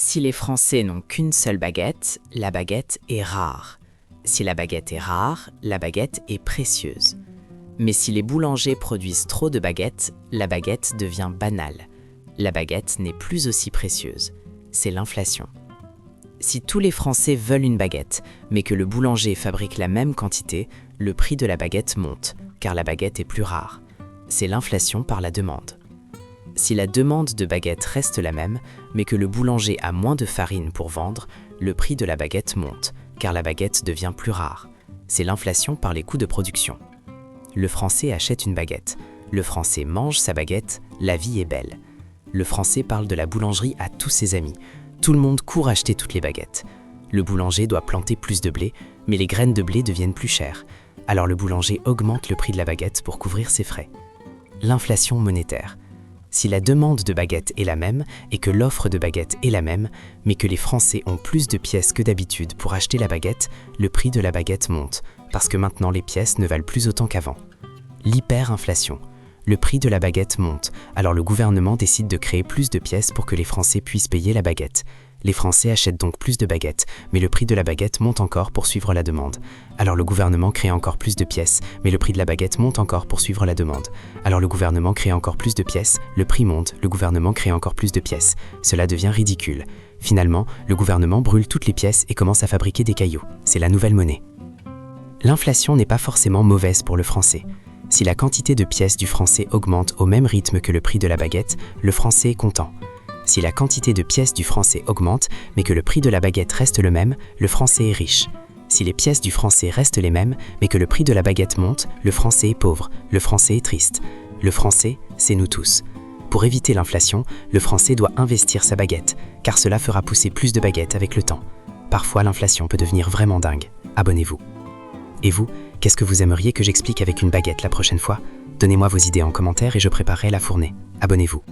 Si les Français n'ont qu'une seule baguette, la baguette est rare. Si la baguette est rare, la baguette est précieuse. Mais si les boulangers produisent trop de baguettes, la baguette devient banale. La baguette n'est plus aussi précieuse. C'est l'inflation. Si tous les Français veulent une baguette, mais que le boulanger fabrique la même quantité, le prix de la baguette monte, car la baguette est plus rare. C'est l'inflation par la demande. Si la demande de baguette reste la même, mais que le boulanger a moins de farine pour vendre, le prix de la baguette monte, car la baguette devient plus rare. C'est l'inflation par les coûts de production. Le Français achète une baguette. Le Français mange sa baguette, la vie est belle. Le Français parle de la boulangerie à tous ses amis. Tout le monde court acheter toutes les baguettes. Le boulanger doit planter plus de blé, mais les graines de blé deviennent plus chères. Alors le boulanger augmente le prix de la baguette pour couvrir ses frais. L'inflation monétaire. Si la demande de baguettes est la même et que l'offre de baguettes est la même, mais que les Français ont plus de pièces que d'habitude pour acheter la baguette, le prix de la baguette monte, parce que maintenant les pièces ne valent plus autant qu'avant. L'hyperinflation. Le prix de la baguette monte, alors le gouvernement décide de créer plus de pièces pour que les Français puissent payer la baguette. Les Français achètent donc plus de baguettes, mais le prix de la baguette monte encore pour suivre la demande. Alors le gouvernement crée encore plus de pièces, mais le prix de la baguette monte encore pour suivre la demande. Alors le gouvernement crée encore plus de pièces, le prix monte, le gouvernement crée encore plus de pièces. Cela devient ridicule. Finalement, le gouvernement brûle toutes les pièces et commence à fabriquer des cailloux. C'est la nouvelle monnaie. L'inflation n'est pas forcément mauvaise pour le Français. Si la quantité de pièces du Français augmente au même rythme que le prix de la baguette, le Français est content. Si la quantité de pièces du Français augmente, mais que le prix de la baguette reste le même, le Français est riche. Si les pièces du Français restent les mêmes, mais que le prix de la baguette monte, le Français est pauvre, le Français est triste. Le Français, c'est nous tous. Pour éviter l'inflation, le Français doit investir sa baguette, car cela fera pousser plus de baguettes avec le temps. Parfois, l'inflation peut devenir vraiment dingue. Abonnez-vous. Et vous, qu'est-ce que vous aimeriez que j'explique avec une baguette la prochaine fois ? Donnez-moi vos idées en commentaire et je préparerai la fournée. Abonnez-vous.